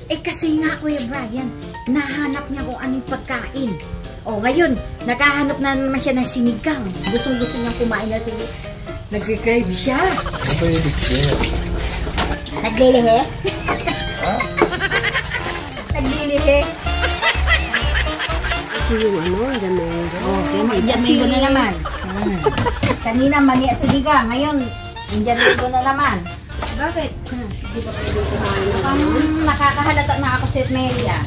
Eh kasi nga Kuya Brian, nahanap niya kung anong pagkain. O ngayon, nakahanap na naman siya ng sinigang. Gustong-gusto niyang kumain na sinigang. Nag-crave siya. Ano ba yung bigyan? Naglilihi? Naglilihi. Ito yung ano, Indian mango. Okay, Indian mango na naman. Kanina mani at sinigang. Ngayon, Indian mango na naman. Bakit? Hindi ba pwede kumain ng Nakakahalata na ako si Melia.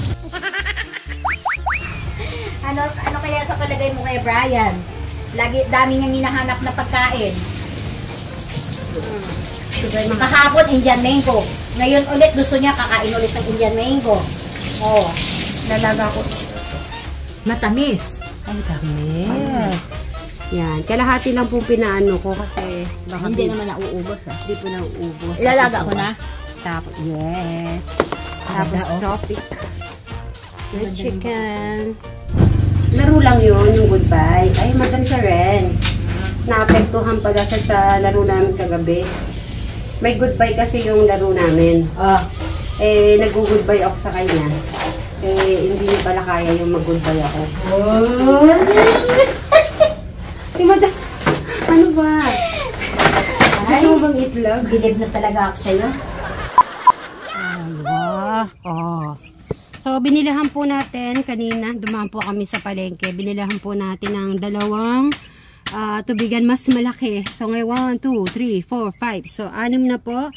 Ano kaya sa palagay mo kay Brian? Lagi dami niyang hinahanap na pagkain. Kahapon Indian mango. Ngayon ulit gusto niya kakain ulit ng Indian mango. Oh, lalaga ko. Matamis. Ay, dami. Yan. Kalahati lang pong pinaano ko kasi baka Hindi naman nauubos ha. Hindi po nauubos. Ilalaga ko na. Tapos, yes. Tapos, topic. With chicken. Laro lang yun, yung goodbye. Ay, madam siya rin. Naapektuhan pala siya sa laro namin kagabi. May goodbye kasi yung laro namin. Eh, nag-goodbye ako sa kanya. Eh, hindi niya pala kaya yung mag-goodbye ako. Si madam, ano ba? Gusto mo bang itlog? Bilib na talaga ako sa'yo. So, binilihan po natin kanina, dumaan po kami sa palengke. Binilihan po natin ng dalawang tubigan mas malaki. So, ngayon 1, 2, 3, 4, 5. So, 6 na po.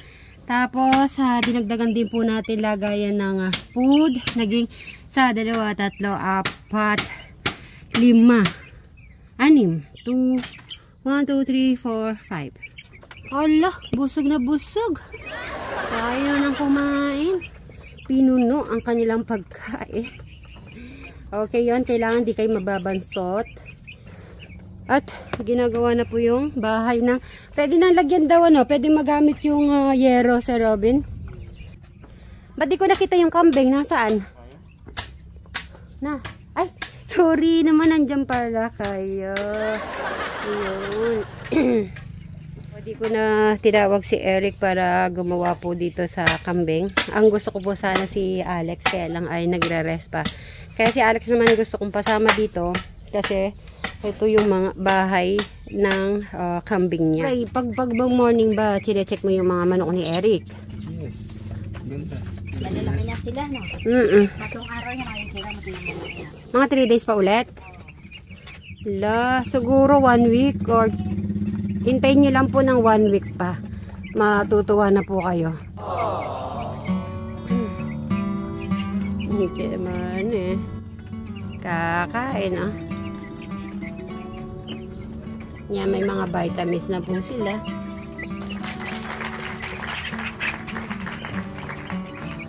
Tapos, dinagdagan din po natin lagayan ng food. Naging 1, 2, 3, 4, 5. 6. 2, 1, 2, 3, 4, 5. Ala, busog na busog. Kaya na nang kumain. Pinuno ang kanilang pagkain. Okay, yon, kailangan di kayo mababansot. At ginagawa na po yung bahay na pwede nang lagyan daw ano, pwede magamit yung yero sa Robin. Ba't di ko nakita yung kambing? Nasaan? Na, ay, sorry naman, nandyan pala kayo. Ayun. Di ko na tinawag si Eric para gumawa po dito sa kambing. Ang gusto ko po sana si Alex, kaya lang ay nagre-rest pa. Kaya si Alex naman gusto kong pasama dito kasi ito yung mga bahay ng kambing niya. Okay, pag morning ba, chine-check mo yung mga manok ni Eric? Yes. Ganda. Malalaki na sila, no? Matong araw niya makikita mo din. Mga 3 days pa ulit? La, siguro 1 week or hintayin nyo lang po ng 1 week pa. Matutuwa na po kayo. Hindi naman eh. Kakain ah. Yan, may mga vitamins na po sila.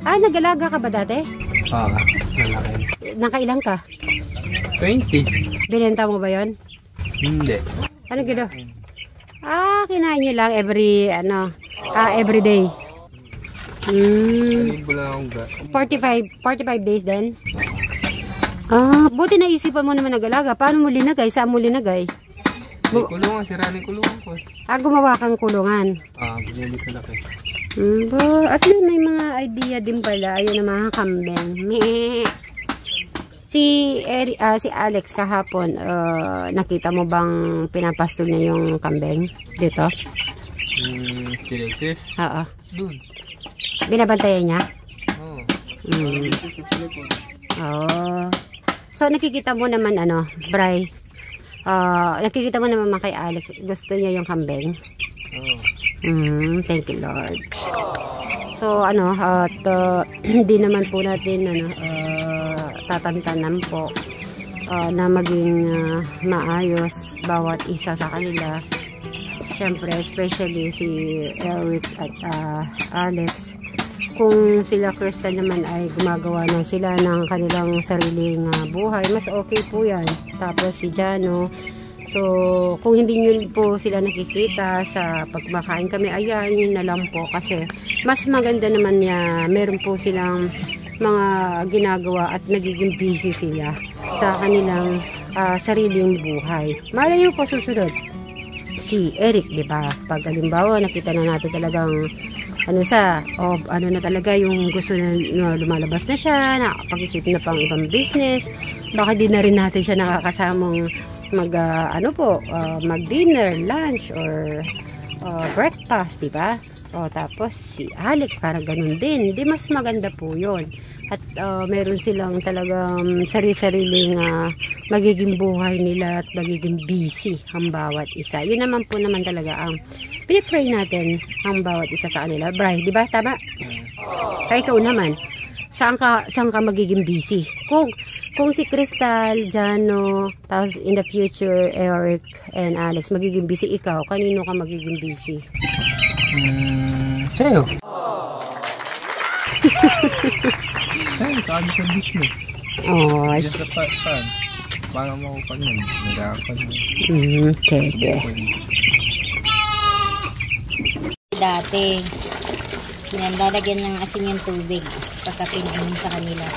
Ah, nag-alaga ka ba dati? Malaki. Nakailang ka? 20. Binenta mo ba yon? Hindi. Ano gino? Ah, kinain nyo lang every day. 45 days din. Ah, buti naisipan mo naman nag-alaga. Paano mo linagay? Saan mo linagay? May kulungan, sira ng kulungan ko. Ah, gumawa kang kulungan. Ganyan ka laki. At may mga idea din pala. Ayun ang mga kambing. Si Alex kahapon, nakita mo bang pinapastol niya yung kambing dito? Si Alexis? Oo. Doon. Binabantayan niya? Oo. Oo. So, nakikita mo naman, Bray, nakikita mo naman kay Alex, gusto niya yung kambing? Oo. Thank you, Lord. So, hindi naman po natin, tatantanan po na maging maayos bawat isa sa kanila. Siyempre, especially si Eric at Alex. Kung sila Crystal naman ay gumagawa na sila ng kanilang sariling buhay, mas okay po yan. Tapos si Jano, so kung hindi nyo po sila nakikita sa pagmakain kami, ayan yun na lang po. Kasi mas maganda naman niya, meron po silang mga ginagawa at nagiging busy sila sa kanilang sariling buhay. Malayo po susunod si Eric, di ba? Pag halimbawa nakita na natin talagang ano na talaga yung gusto na lumalabas na siya, nakapag-isip na pang ibang business. Baka di na rin natin siya nakakasamang mag-dinner, lunch, or breakfast, diba? Tapos si Alex, parang ganun din. Di mas maganda po yun. At meron silang talagang sarili-sariling magiging buhay nila at magiging busy ang bawat isa. Yun naman po naman talaga ang pinipray natin ang bawat isa sa kanila. Bri, di ba? Tama? Kaya ikaw naman, saan ka magiging busy? Kung si Crystal, Jano, tapos in the future, Eric and Alex, magiging busy ikaw, kanino ka magiging busy? Sa'yo. Sa'yo, sa business. Oh, just the part. Paano mo ako nun? Nag-aakad mo. Okay. Dati, yan, lalagyan ng asin yung tubig pagka pinainom sa kanila.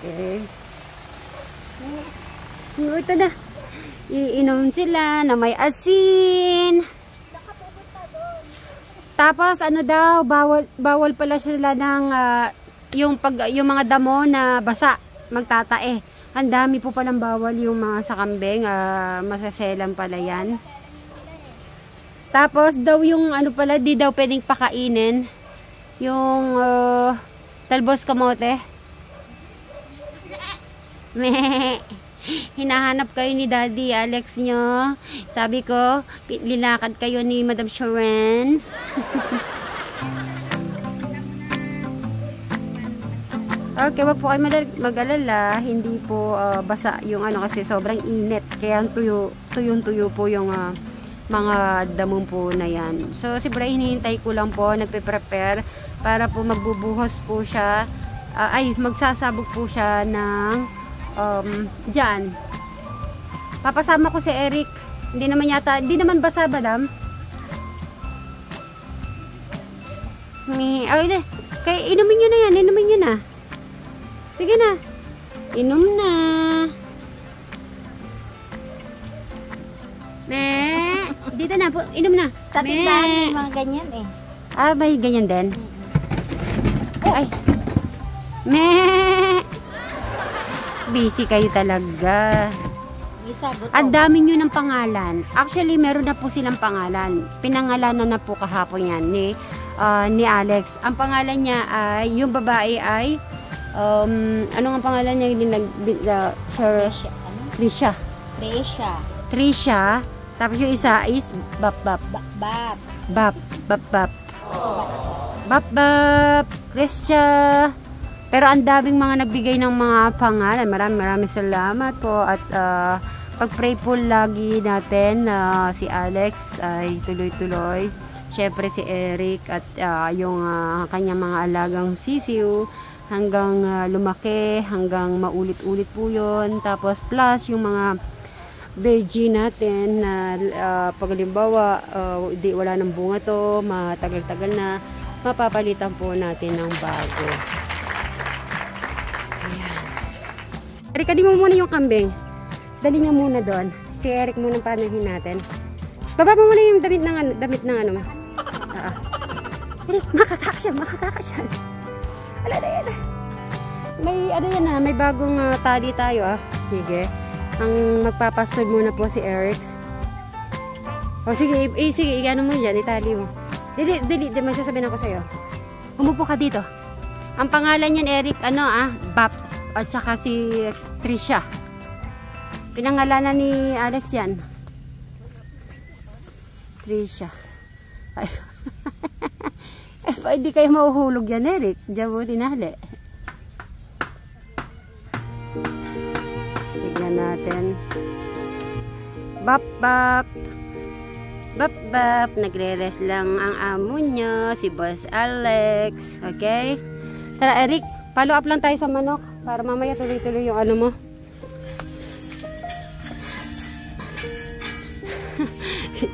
Okay. Ito na. Iinom sila na may asin. Tapos ano daw, bawal pala sila ng yung mga damo na basa, magtatae. Ang dami po palang bawal yung mga sa kambing, masaselan pala yan. Tapos daw yung ano pala, di daw pwedeng pakainin yung talbos kamote. Hinahanap kayo ni Daddy Alex nyo. Sabi ko, linakad kayo ni Madam Sharon. Okay, wag po kayo mag-alala. Hindi po basa yung ano kasi sobrang init. Kaya tuyong-tuyo po yung mga damong po na yan. So, si Bray, hinihintay ko lang po. Nagpe-prepare para po magbubuhos po siya. Magsasabog po siya ng dyan. Papasama ko si Eric. Hindi naman basa, madam. Kaya inumin nyo na yan. Inumin nyo na. Sige na. Inom na. Dito na po. Inom na. Sa tindahan yung mga ganyan eh. May ganyan din. Ay. Busy kayo talaga. Ang dami nyo ng pangalan. Actually, meron na po silang pangalan. Pinangalanan na po kahapon yan ni Alex. Ang pangalan niya ay, yung babae ay ano nga pangalan niya? Trisha. Tapos yung isa is Bap. Kristia. Pero ang daming mga nagbigay ng mga pangalan. Maraming salamat po. At pag-pray po lagi natin na si Alex ay tuloy-tuloy. Siyempre si Eric at yung kanyang mga alagang sisiw hanggang lumaki, hanggang maulit-ulit po yun. Tapos plus yung mga veggie natin na paglimbawa wala ng bunga to, matagal-tagal na, mapapalitan po natin ng bago. Ayan. Eric, di mo muna yung kambing. Dali niya muna doon. Si Eric muna panahin natin. Baba mo muna yung damit ng ano. Eric, makatakas yan. Ala na yan. May bagong tali tayo Sige. Ang magpapastol muna po si Eric. Sige, ano mo dyan, itali mo. Dili, may sasabihin ako sa'yo. Umupo ka dito. Ang pangalan niyan, Eric, Bap. At saka si Trisha. Pinangalanan ni Alex yan. Trisha. Ay. Hindi kayo mahuhulog yan, Eric. Diyan mo tinali. Tignan natin. Bap. Nagre-rest lang ang amo nyo, si Boss Alex. Okay? Tara, Eric. Follow up lang tayo sa manok. Para mamaya tuloy-tuloy yung ano mo.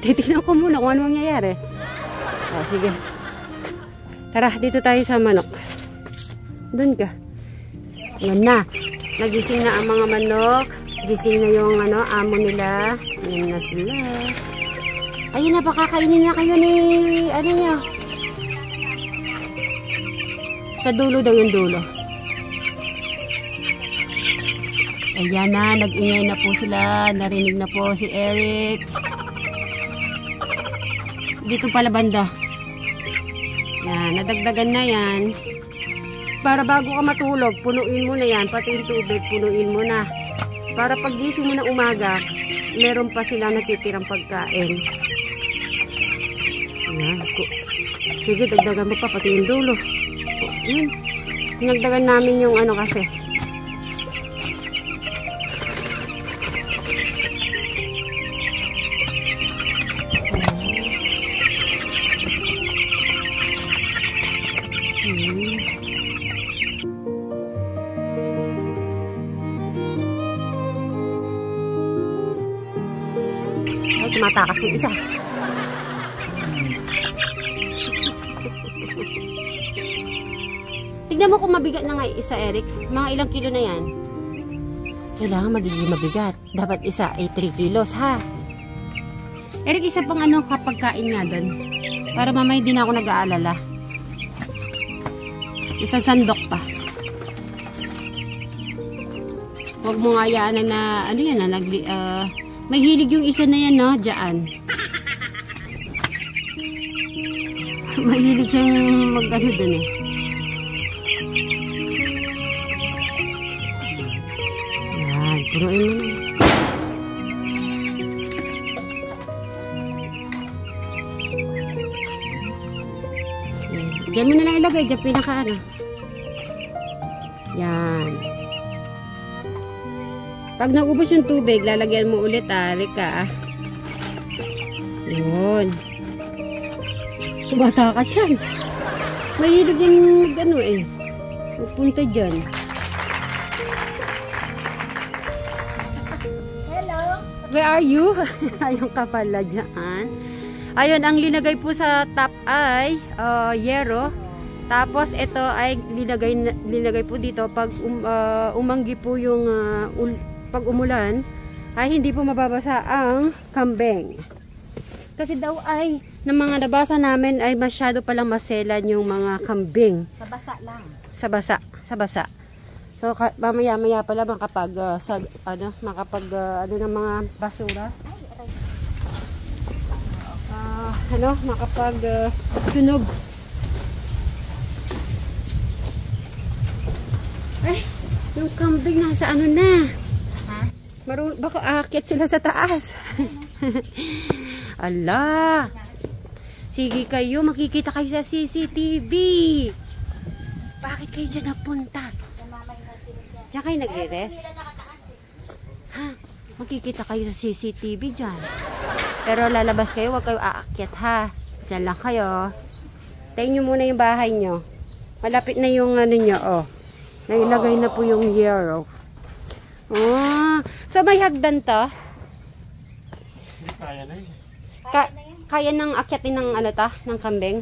Titignan ko muna kung ano mangyayari. Sige. Tara, dito tayo sa manok. Doon ka. Yan na. Nagising na ang mga manok. Gising na yung amo nila. Yan na sila. Ayun na, baka kainin na kayo ni, ano niya. Sa dulo daw yung dulo. Ayan na, nag-ingay na po sila. Narinig na po si Eric. Dito pala banda. Yan, nadagdagan na yan. Para bago ka matulog, punuin mo na yan. Pati yung tubig, punuin mo na. Para paggising mo na umaga, meron pa sila natitirang pagkain. Ayan. Sige, dagdagan mo pa pati yung dulo. Ayan. Tinagdagan namin yung ano kasi. Ay, tumatakas yung isa. Tignan mo kung mabigat na nga isa, Eric. Mga ilang kilo na yan. Kailangan magiging mabigat. Dapat isa ay 3 kilos, ha? Eric, isa pang ano kapag kain nga doon. Para mamaya din ako nag-aalala. Isang sandok pa. Huwag mo nga yaanan na, ano yan, may hilig yung isa na yan, no? Diyan. Mahilig siyang mag-ano dun eh. Yan, puruin mo na. Diyan mo na lang ilagay, diyan pinaka ano. Yan. Pag naubos yung tubig, lalagyan mo ulit, Rika. Yun. Tumatakas yan. Mahilig yan ano eh. Pupunta dyan. Hello? Where are you? Ayun ka pala dyan. Ayun, ang linagay po sa top ay yero. Tapos ito ay linagay po dito pag umanggi po yung pag umulan ay hindi po mababasa ang kambing. Kasi daw ay ng mga nabasa namin ay masyado palang maselan yung mga kambing. Sa basa lang. Sa basa. So mamaya-maya pala makapag ng mga basura. Makapag sunog. Ay, yung kambing nasa ano na. Ha? Baka aakyat sila sa taas. Ala. Sige kayo, makikita kayo sa CCTV. Bakit kayo dyan napunta? Diyan kayo nagre-rest? Ha? Makikita kayo sa CCTV dyan. Pero lalabas kayo, huwag kayo aakyat ha. Diyan lang kayo. Tayo nyo muna yung bahay nyo. Malapit na yung ano nyo, oh. Nailagay na po yung yero. Oh. So may hagdan to? Kaya na yun. Kaya nang akyatin ng ano ta? Ng kambing?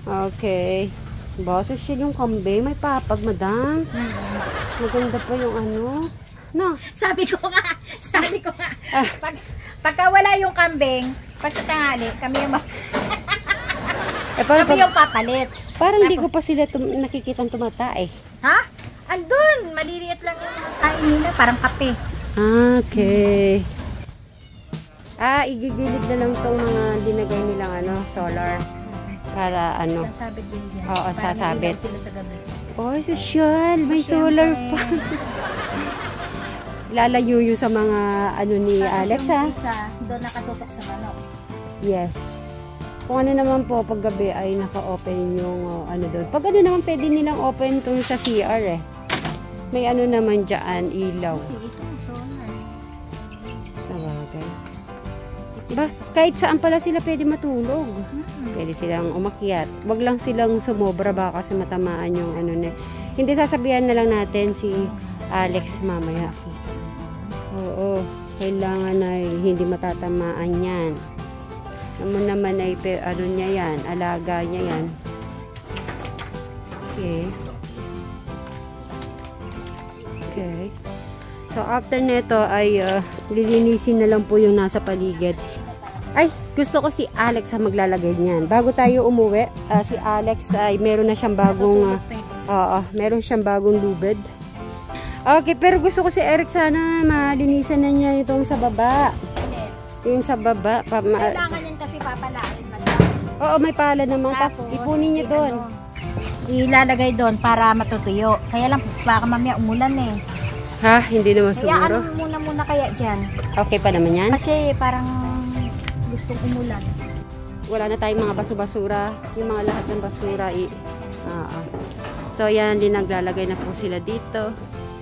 Okay. Baso siya yung kambing. May papag, madam. Maganda pa yung ano. No? Sabi ko nga. Pagka wala yung kambing, pag sa tanghali, kami yung kami yung papalit. Parang hindi ko pa sila nakikitang tumata eh. Ha? Andun! Maliliit lang yung kain nila. Parang kape. Okay. Igigilid na lang tong mga dinagay nilang ano, solar. Para ano. Sasabit din yan. Oo, sasabit. Para sila sa gabi. Oh, social. May solar pa. Lalayo yung sa mga ano ni Alex ha. Doon nakatutok sa manok. Yes. Kung ano naman po, pag gabi ay naka-open yung ano doon. Pag ano naman, pwede nilang open itong sa CR eh. May ano naman dyan, ilaw. Sa bagay. Ba, kahit saan pala sila pwede matulog. Pwede silang umakyat. Wag lang silang sumobra baka kasi matamaan yung ano na. Hindi sasabihan na lang natin si Alex mamaya. Oo, kailangan ay hindi matatamaan yan. Naman ay ano niya yan, alaga niya yan. Okay. So after nito ay lilinisin na lang po yung nasa paligid. Ay, gusto ko si Alex ang maglalagay niyan. Bago tayo umuwi, si Alex ay meron na siyang bagong meron siyang bagong lubid. Okay, pero gusto ko si Eric sana malinisan na niya itong sa baba. Yung sa baba. Kailangan yun kasi papalain. Oo, may pala naman. Tapos ipunin niya doon. Ilalagay doon para matutuyo. Kaya lang, baka mamaya umulan eh. Ha? Hindi naman Kaya siguro? ano muna kaya dyan? Okay pa naman yan? Kasi parang gustong umulan. Wala na tayong mga baso-basura. Yung mga lahat ng basura. So, yan din naglalagay na po sila dito.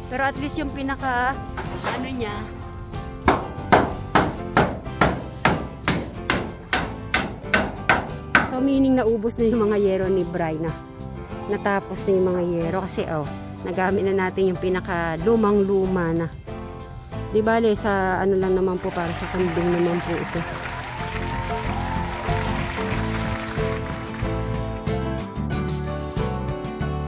Pero at least yung pinaka, ano niya, so meaning naubos na yung mga yero ni Bryna. Natapos na yung mga yero kasi nagamit na natin yung pinaka lumang-luma na. Di bale, sa ano lang naman po, para sa kambing naman po ito.